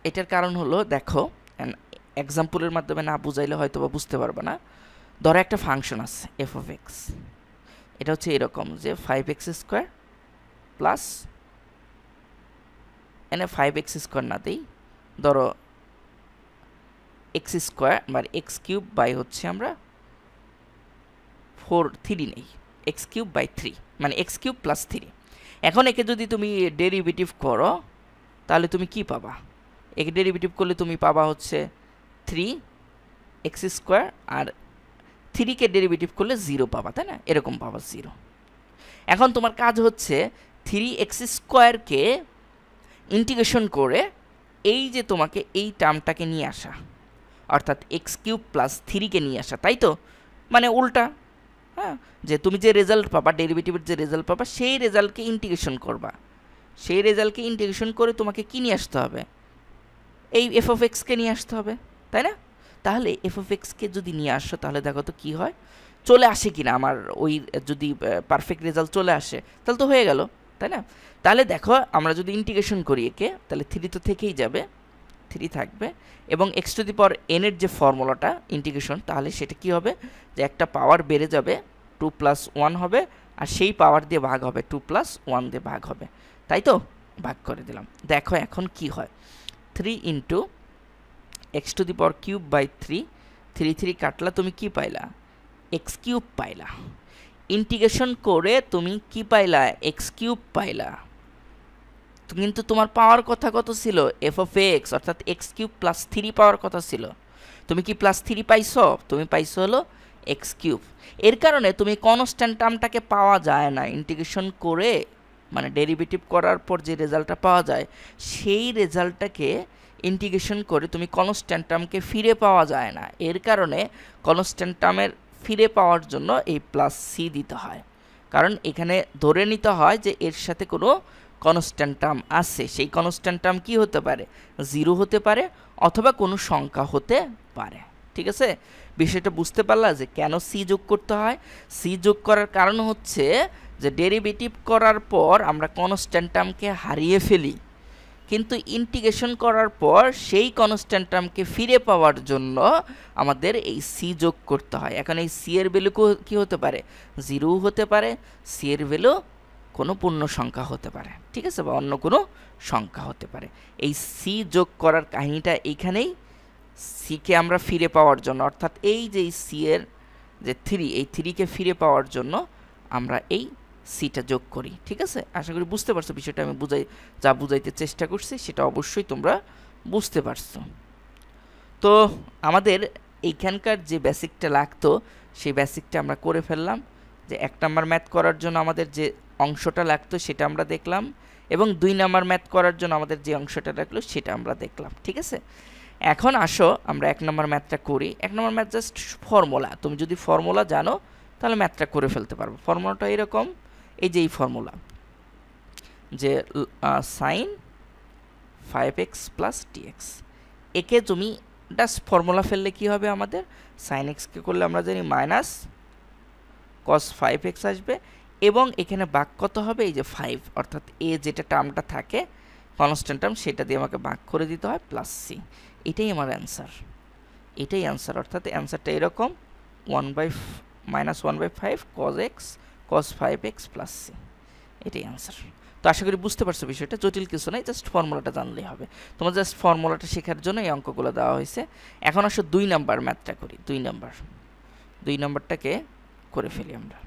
এটার কারণ হলো, দেখো এক্সাম্পলের মাধ্যমে না বুঝাইলে হয়তো বা বুঝতে পারবে না। ধরো একটা ফাংশন আছে এফ অফ এক্স, এটা হচ্ছে এরকম যে 5x স্কোয়ার প্লাস, এনে 5x স্কোয়ার না দিই, ধরো এক্স স্কোয়ার মানে এক্স কিউব বাই হচ্ছে আমরা 3 নেই, এক্স কিউব বাই 3 মানে এক্স কিউব প্লাস 3। এখন একে যদি তুমি ডেরিভেটিভ করো তাহলে তুমি কি পাবা? একে ডেরিভেটিভ করলে তুমি পাবা হচ্ছে 3x স্কোয়ার, আর 3কে ডেরিভেটিভ করলে 0 পাবা, তাই না? এরকম পাবা 0। এখন তোমার কাজ হচ্ছে 3x স্কোয়ারকে ইন্টিগ্রেশন করে এই যে তোমাকে এই টার্মটাকে নিয়ে আসা, অর্থাৎ এক্স কিউব প্লাস 3কে নিয়ে আসা, তাই তো? মানে উল্টা। হ্যাঁ, যে তুমি যে রেজাল্ট পাবা, ডেরিভেটিভের যে রেজাল্ট পাবা, সেই রেজাল্টকে ইন্টিগ্রেশন করবা। সেই রেজাল্টকে ইন্টিগ্রেশন করে তোমাকে কি নিয়ে আসতে হবে? এই এফ অফ এক্সকে নিয়ে আসতে হবে, তাই না? তাহলে এফ অফ এক্সকে যদি নিয়ে আসো তাহলে দেখো তো কি হয়, চলে আসে কিনা আমার ওই, যদি পারফেক্ট রেজাল্ট চলে আসে তাহলে তো হয়ে গেল, তাই না? তাহলে দেখো আমরা যদি ইন্টিগ্রেশন করি একে, তাহলে 3 তো থেকেই যাবে, 3 থাকবে এবং x to the power n এর যে ফর্মুলাটা ইন্টিগ্রেশন, তাহলে সেটা কি হবে যে একটা পাওয়ার বেড়ে যাবে 2 প্লাস 1 হবে আর সেই পাওয়ার দিয়ে ভাগ হবে 2 প্লাস 1 দিয়ে ভাগ হবে, তাই তো? ভাগ করে দিলাম। দেখো এখন কি হয়, 3 into x to the power cube by 3, 3 কাটলা, তুমি কি পাইলা? x কিউব পাইলা। ইন্টিগ্রেশন করে তুমি কি পাইলা? x কিউব পাইলা। কিন্তু তোমার পাওয়ার কথা কত ছিল? f অফ x, অর্থাৎ x কিউব প্লাস 3 পাওয়ার কথা ছিল। তুমি কি প্লাস 3 পাইছো? তুমি পাইছো হলো x কিউব। এর কারণে তুমি কনস্ট্যান্ট টার্মটাকে পাওয়া যায় না ইন্টিগ্রেশন করে, মানে ডেরিভেটিভ করার পর যে রেজাল্টটা পাওয়া যায় সেই রেজাল্টটাকে ইন্টিগ্রেশন করে তুমি কনস্ট্যান্ট টার্মকে ফিরে পাওয়া যায় না। এর কারণে কনস্ট্যান্ট টার্মের ফিরে পাওয়ার জন্য এই প্লাস সি দিতে হয়, কারণ এখানে ধরে নিতে হয় যে এর সাথে কোনো কনস্ট্যান্ট টার্ম আছে। সেই কনস্ট্যান্ট টার্ম কি হতে পারে? 0 হতে পারে অথবা কোনো সংখ্যা হতে পারে। ঠিক আছে, বিষয়টা বুঝতে পারলা যে কেন সি যোগ করতে হয়? সি যোগ করার কারণ হচ্ছে যে ডেরিভেটিভ করার পর আমরা কনস্ট্যান্ট টার্মকে হারিয়ে ফেলি, কিন্তু ইন্টিগ্রেশন করার পর সেই কনস্ট্যান্ট টার্মকে ফিরে পাওয়ার জন্য আমাদের এই সি যোগ করতে হয়। এখন এই সি এর ভ্যালু কি হতে পারে? 0 হতে পারে, সি এর ভ্যালু কোনো পূর্ণ সংখ্যা হতে পারে, ঠিক আছে, বা অন্য কোনো সংখ্যা হতে পারে। এই সি যোগ করার কাহিনীটা এইখানেই, সিকে আমরা ফিরে পাওয়ার জন্য, অর্থাৎ এই যে সি এর যে 3, এই 3কে ফিরে পাওয়ার জন্য আমরা এই সিটা যোগ করি। ঠিক আছে, আশা করি বুঝতে পারছো বিষয়টা। আমি যা বুঝাইতে চেষ্টা করছি সেটা অবশ্যই তোমরা বুঝতে পারছো। তো আমাদের এইখানকার যে বেসিকটা লাগতো সেই বেসিকটা আমরা করে ফেললাম। যে 1 নাম্বার ম্যাথ করার জন্য আমাদের যে অংশটা লাগতো সেটা আমরা দেখলাম, এবং 2 নাম্বার ম্যাথ করার জন্য আমাদের যে অংশটা লাগলো সেটা আমরা দেখলাম। ঠিক আছে, এখন আসো আমরা 1 নাম্বার ম্যাথটা করি। 1 নাম্বার ম্যাথ জাস্ট ফর্মুলা। তুমি যদি ফর্মুলা জানো তাহলে ম্যাথটা করে ফেলতে পারবো। ফর্মুলাটা এরকম, এই যে এই ফর্মুলা, যে সাইন 5x প্লাস ডিএক্স, একে তুমি জাস্ট ফর্মুলা ফেললে কি হবে? আমাদের সাইন এক্সকে করলে আমরা জানি মাইনাস কস 5x আসবে, এবং এখানে ভাগ কত হবে? এই যে 5, অর্থাৎ এ যেটা টার্মটা থাকে কনস্ট্যান্ট টার্ম সেটা দিয়ে আমাকে ভাগ করে দিতে হয় প্লাস সি। এটাই আমার অ্যান্সার, এটাই অ্যান্সার। অর্থাৎ অ্যান্সারটা এরকম, minus 1/5 cos x cos 5x plus c, এটাই অ্যান্সার। তো আশা করি বুঝতে পারছো বিষয়টা, জটিল কিছু নাই, জাস্ট ফর্মুলাটা জানলেই হবে। তোমার জাস্ট ফর্মুলাটা শেখার জন্য এই অঙ্কগুলো দেওয়া হয়েছে। এখন আসো 2 নাম্বার ম্যাথটা করি। 2 নাম্বারটাকে করে ফেলি আমরা।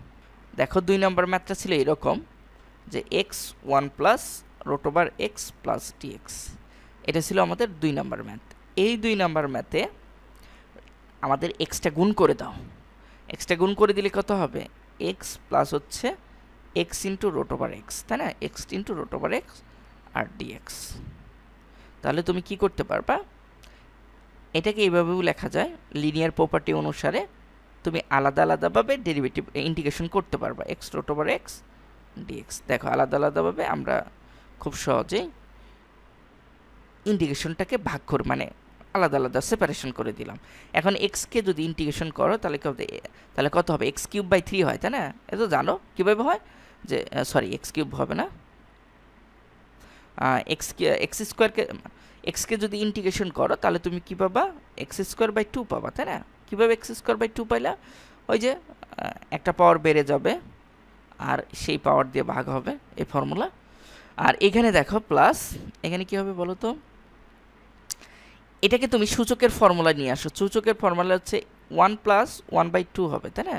দেখো 2 নাম্বার ম্যাথটা ছিল এরকম, যে x1 plus root over x plus dx, এটা ছিল আমাদের 2 নাম্বার ম্যাথ। এই 2 নাম্বার ম্যাথে আমাদের এক্সটা গুণ করে দাও। এক্সটা গুণ করে দিলে কত হবে? এক্স প্লাস হচ্ছে x into root over x, তাই না? X into root over x আর ডিএক্স। তাহলে তুমি কি করতে পারবা? এটাকে এইভাবেও লেখা যায়, লিনিয়ার প্রপার্টি অনুসারে তুমি আলাদা আলাদাভাবে ডেরিভেটিভ ইন্টিগ্রেশন করতে পারবা, x root over x dx. দেখো আলাদা আলাদাভাবে আমরা খুব সহজেই ইন্টিগ্রেশনটাকে ভাগ করে, মানে আলাদা আলাদা সেপারেশন করে দিলাম। এখন এক্সকে যদি ইন্টিগ্রেশন করো তাহলে কত হবে? এক্স কিউব বাই 3 হয়, তাই না? এটা তো জানো কীভাবে হয়, যে সরি এক্স কিউব হবে না, এক্সকে যদি ইন্টিগ্রেশন করো তাহলে তুমি কী পাবা? এক্স স্কোয়ার বাই 2 পাবা, তাই না? কীভাবে এক্স স্কোয়ার বাই 2 পাইলা? ওই যে একটা পাওয়ার বেড়ে যাবে আর সেই পাওয়ার দিয়ে ভাগ হবে, এই ফর্মুলা। আর এখানে দেখো প্লাস, এখানে কী হবে বলো তো? এটাকে তুমি সূচকের ফর্মুলা নিয়ে আসো। সূচকের ফর্মুলা হচ্ছে 1 প্লাস 1/2 হবে, তাই না?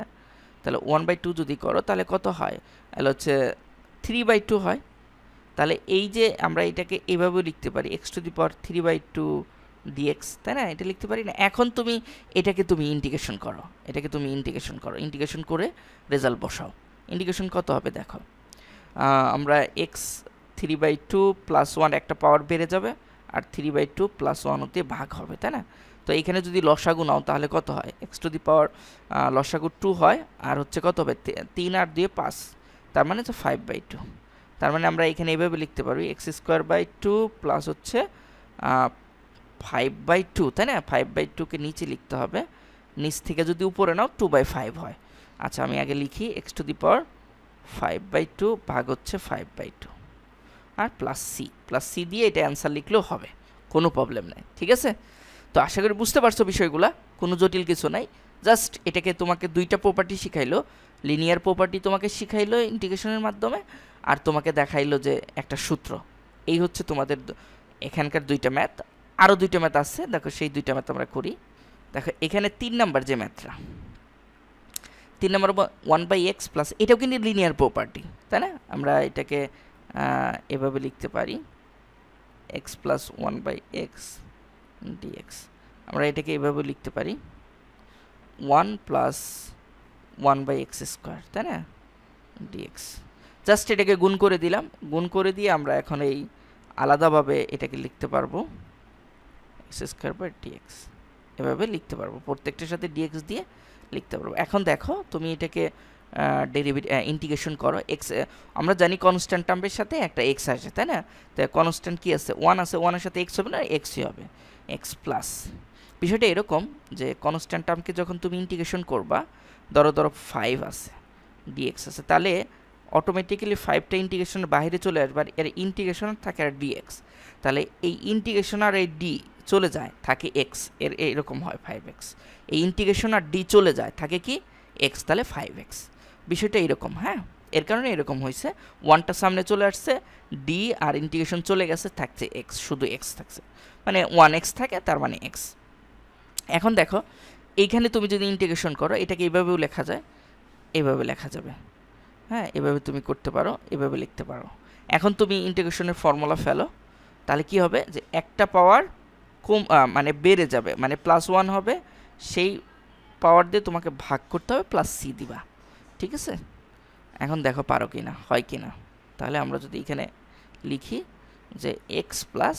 তাহলে 1/2 যদি করো তাহলে কত হয়? তাহলে হচ্ছে 3/2 হয়। তাহলে এই যে আমরা এটাকে এভাবেও লিখতে পারি, x to the power 3/2 dx, তাই না? এটা লিখতে পারি না? এখন তুমি এটাকে ইন্টিগ্রেশন করো, ইন্টিগ্রেশন করে রেজাল্ট বসাও। ইন্টিগ্রেশন কত হবে দেখো, আমরা এক্স 3/2 প্লাস 1 একটা পাওয়ার বেড়ে যাবে আর 3/2 প্লাস 1 দিয়ে ভাগ হবে, তাই না? তো এখানে যদি লসাগু নাও তাহলে কত হয়? এক্স টু দি পাওয়ার লসাগু 2 হয়, আর হচ্ছে কত হবে? 3 আর 2 5, তার মানে হচ্ছে 5/2। তার মানে আমরা এখানে এইভাবে লিখতে পারি, এক্স স্কোয়ার বাই 2 প্লাস হচ্ছে 5/2, তাই না? 5/2কে নিচে লিখতে হবে, নিচ থেকে যদি উপরে নাও 2/5 হয়। আচ্ছা আমি আগে লিখি, এক্স টু দি পাওয়ার 5/2 ভাগ হচ্ছে 5/2 আর প্লাস সি দিয়ে এটা অ্যান্সার লিখলেও হবে, কোনো প্রবলেম নাই। ঠিক আছে, তো আশা করি বুঝতে পারছো বিষয়গুলা, কোনো জটিল কিছু নাই। জাস্ট এটাকে তোমাকে দুইটা প্রপার্টি শিখাইলো, লিনিয়ার প্রপার্টি তোমাকে শিখাইলো ইন্টিগ্রেশনের মাধ্যমে, আর তোমাকে দেখাইলো যে একটা সূত্র। এই হচ্ছে তোমাদের এখানকার দুইটা ম্যাথ। আরও দুইটা ম্যাথ আছে, দেখো সেই দুইটা ম্যাথ আমরা করি। দেখো এখানে 3 নাম্বার যে ম্যাথটা, 3 নাম্বার 1/x প্লাস, এটাও কিন্তু লিনিয়ার প্রপার্টি, তাই না? আমরা এটাকে এভাবে লিখতে পারি x প্লাস 1/x dx। আমরা এটাকে এভাবে লিখতে পারি 1 প্লাস 1/x স্কোয়ার, তাই না, dx। জাস্ট এটাকে গুণ করে দিলাম, গুণ করে দিয়ে আমরা এখন এই আলাদাভাবে এটাকে লিখতে পারবো x স্কোয়ার বাই dx, এভাবে লিখতে পারবো, প্রত্যেকটার সাথে dx দিয়ে লিখতে পারবো। এখন দেখো তুমি এটাকে ইন্টিগ্রেশন করো। x আমরা জানি কনস্ট্যান্ট টার্মের সাথে একটা x আসে, তাই না? তো কনস্ট্যান্ট কি আছে, 1 আছে, 1 এর সাথে x হবে না, xই হবে, x প্লাস। বিষয়টা এরকম যে কনস্ট্যান্ট টার্মকে যখন তুমি ইন্টিগ্রেশন করবা, ধরো 5 আছে, dx আছে, তাহলে অটোমেটিক্যালি 5টা ইন্টিগ্রেশনের বাইরে চলে আসবে, আর এর ইন্টিগ্রেশন থাকে আর dx। তাহলে এই ইন্টিগ্রেশন আর এই d চলে যায়, থাকে x, এর এরকম হয় 5x। এই ইন্টিগ্রেশন আর d চলে যায়, থাকে কি x, তাহলে 5x। বিষয়টা এরকম, হ্যাঁ, এর কারণে এরকম হয়েছে। 1টা সামনে চলে আসছে, d আর ইন্টিগ্রেশন চলে গেছে, থাকছে x, শুধু x থাকছে, মানে 1x থাকে, তার মানে x। এখন দেখো এইখানে তুমি যদি ইন্টিগ্রেশন করো, এটাকে এইভাবেও লেখা যায়, এইভাবে লেখা যাবে, হ্যাঁ, এভাবে তুমি করতে পারো, এভাবে লিখতে পারো। এখন তুমি ইন্টিগ্রেশনের ফর্মুলা ফেলো, তাহলে কি হবে যে একটা পাওয়ার কম মানে বেড়ে যাবে, মানে +1 হবে, সেই পাওয়ার দিয়ে তোমাকে ভাগ করতে হবে, প্লাস c দিবা। ঠিক আছে, এখন দেখো পারো কি না, হয় কি না। তাহলে আমরা যদি এখানে লিখি যে x প্লাস,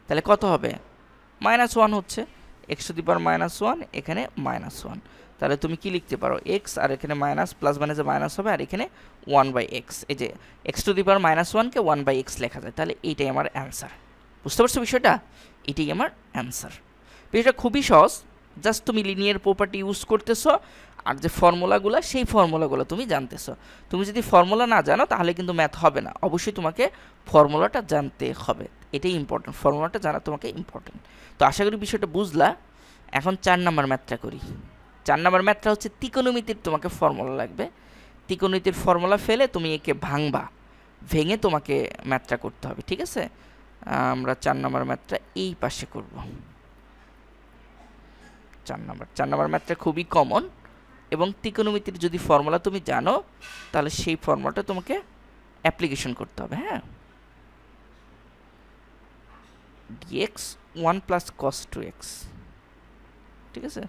তাহলে কত হবে, -1 হচ্ছে, x⁻⁻1, এখানে -1। তাহলে তুমি কি লিখতে পারো, x আর এখানে মাইনাস, প্লাস মানে যে মাইনাস হবে, আর এখানে 1/x, এই যে x⁻⁻1 কে 1/x লেখা যায়। তাহলে এইটাই আমার অ্যান্সার। বুঝতে পারছো বিষয়টা? এটাই আমার অ্যান্সার। বিষয়টা খুবই সহজ, জাস্ট তুমি লিনিয়ার প্রপার্টি ইউজ করতেছো, আর যে ফর্মুলাগুলো, সেই ফর্মুলাগুলো তুমি জানতেছো। তুমি যদি ফর্মুলা না জানো তাহলে কিন্তু ম্যাথ হবে না, অবশ্যই তোমাকে ফর্মুলাটা জানতে হবে, এটাই ইম্পর্টেন্ট, ফর্মুলাটা জানা তোমাকে ইম্পর্টেন্ট। তো আশা করি বিষয়টা বুঝলা। এখন 4 নাম্বার ম্যাথটা করি। 4 নাম্বার ম্যাথটা হচ্ছে ত্রিকোণমিতির তোমাকে ফর্মুলা লাগবে। ত্রিকোণমিতির ফর্মুলা ফেলে তুমি একে ভাঙবা, ভেঙে তোমাকে ম্যাথটা করতে হবে। ঠিক আছে, আমরা 4 নাম্বার ম্যাথটা এই পাশে করব। 4 নাম্বার ম্যাথটা খুবই কমন, এবং ত্রিকোণমিতির যদি ফর্মুলা তুমি জানো তাহলে সেই ফর্মুলাটা তোমাকে অ্যাপ্লিকেশন করতে হবে। হ্যাঁ, dx 1 প্লাস cos 2x, ঠিক আছে,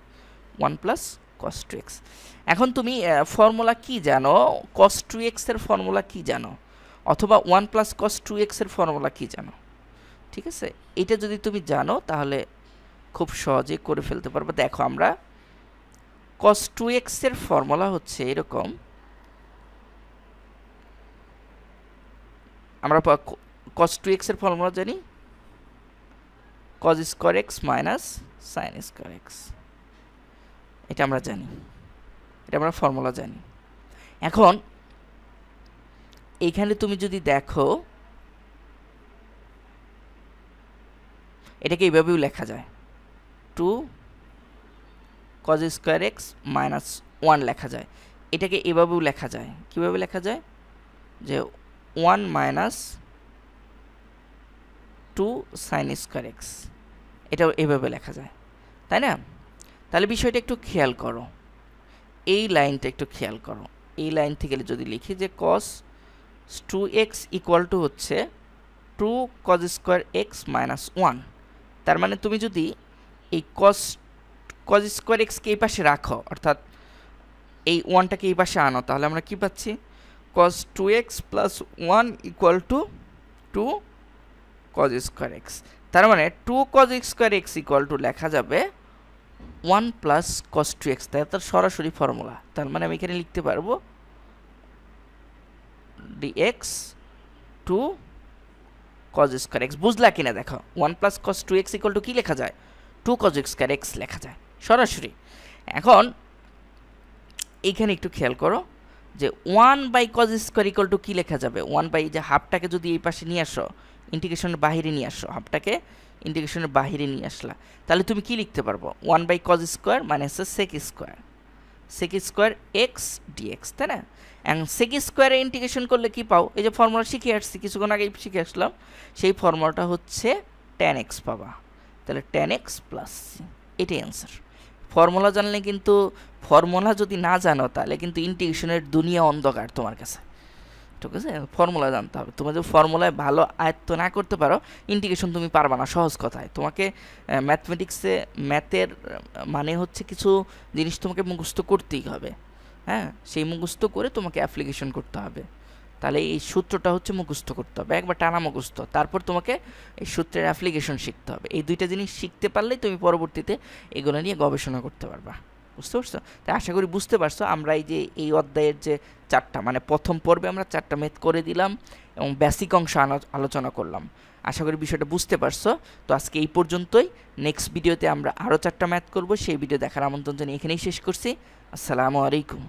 1 প্লাস cos 2x। এখন তুমি ফর্মুলা কি জানো, cos 2x এর ফর্মুলা কি জানো, অথবা 1 প্লাস cos 2x এর ফর্মুলা কি জানো? ঠিক আছে, এটা যদি তুমি জানো তাহলে খুব সহজে করে ফেলতে পারবে। দেখো আমরা cos 2x এর ফর্মুলা হচ্ছে এরকম, আমরা cos 2x এর ফর্মুলা জানি cos square x minus sin square x, এটা আমরা জানি, এটা আমরা ফর্মুলা জানি। এখন এইখানে তুমি যদি দেখো, এটাকে এইভাবেও লেখা যায়, 2 cos স্কয়ার x মাইনাস 1 লেখা যায়। এটাকে এভাবেও লেখা যায়, কিভাবে লেখা যায়, যে 1 মাইনাস 2 sin স্কয়ার x, এটাও এভাবে লেখা যায়, তাই না? তাহলে বিষয়টা একটু খেয়াল করো, এই লাইনটা একটু খেয়াল করো। এই লাইন থেকে যদি লিখি যে cos 2x ইকুয়াল টু হচ্ছে 2 cos স্কয়ার x মাইনাস 1, তার মানে তুমি যদি এই cos স্কয়ার x কে এই পাশে রাখো, অর্থাৎ এই 1টাকে এই পাশে আনো, তাহলে আমরা কি পাচ্ছি, cos 2x plus 1 equal to 2 cos square x। তার মানে 2 cos square x equal to লেখা যাবে 1 প্লাস cos 2x, তার সরাসরি ফর্মুলা। তার মানে আমি এখানে লিখতে পারবো dx 2 cos স্কয়ার x। বুঝলা কিনা দেখো, 1 plus cos 2x equal to কি লেখা যায়, 2 cos স্কয়ার x লেখা যায় সরাসরি। এখন এইখানে একটু খেয়াল করো যে 1 by cos square equal to কি লেখা যাবে, 1 বাই, যে হাফটাকে যদি এই পাশে নিয়ে আসো, ইন্টিগ্রেশনের বাহিরে নিয়ে আসো, হাফটাকে ইন্টিগ্রেশনের বাহিরে নিয়ে আসলা, তাহলে তুমি কি লিখতে পারবো 1/cos² minus sec² x dx, তাই না? এখন sec² ইন্টিগ্রেশন করলে কি পাও, এই যে ফর্মুলা শিখে আসছি কিছুক্ষণ আগে শিখে আসলাম, সেই ফর্মুলাটা হচ্ছে tan x পাবা, তাহলে tan x প্লাস সি, এটাই অ্যান্সার। ফর্মুলা জানলে কিন্তু, ফর্মুলা যদি না জানো তাহলে কিন্তু ইন্টিগ্রেশনের দুনিয়া অন্ধকার তোমার কাছে, ঠিক আছে? ফর্মুলা জানতে হবে, তোমার যদি ফর্মুলায় ভালো আয়ত্ত না করতে পারো ইন্টিগ্রেশন তুমি পারবা না। সহজ কথায় তোমাকে ম্যাথমেটিক্সে ম্যাথের মানে হচ্ছে কিছু জিনিস তোমাকে মুখস্থ করতেই হবে, হ্যাঁ, সেই মুখস্থ করে তোমাকে অ্যাপ্লিকেশন করতে হবে। তাহলে এই সূত্রটা হচ্ছে মুখস্থ করতে হবে, একবার টানা মুখস্থ, তারপর তোমাকে এই সূত্রের অ্যাপ্লিকেশন শিখতে হবে। এই দুইটা জিনিস শিখতে পারলেই তুমি পরবর্তীতে এগুলো নিয়ে গবেষণা করতে পারবা। বুঝতে পারছো? তাই আশা করি বুঝতে পারছো। আমরা এই যে এই অধ্যায়ের যে 4টা মানে প্রথম পর্বে আমরা 4টা ম্যাথ করে দিলাম এবং বেসিক অংশ আলোচনা করলাম। আশা করি বিষয়টা বুঝতে পারছো। তো আজকে এই পর্যন্তই, নেক্সট ভিডিওতে আমরা আরও 4টা ম্যাথ করব, সেই ভিডিও দেখার আমন্ত্রণ জানিয়ে এখানেই শেষ করছি। আসসালামু আলাইকুম।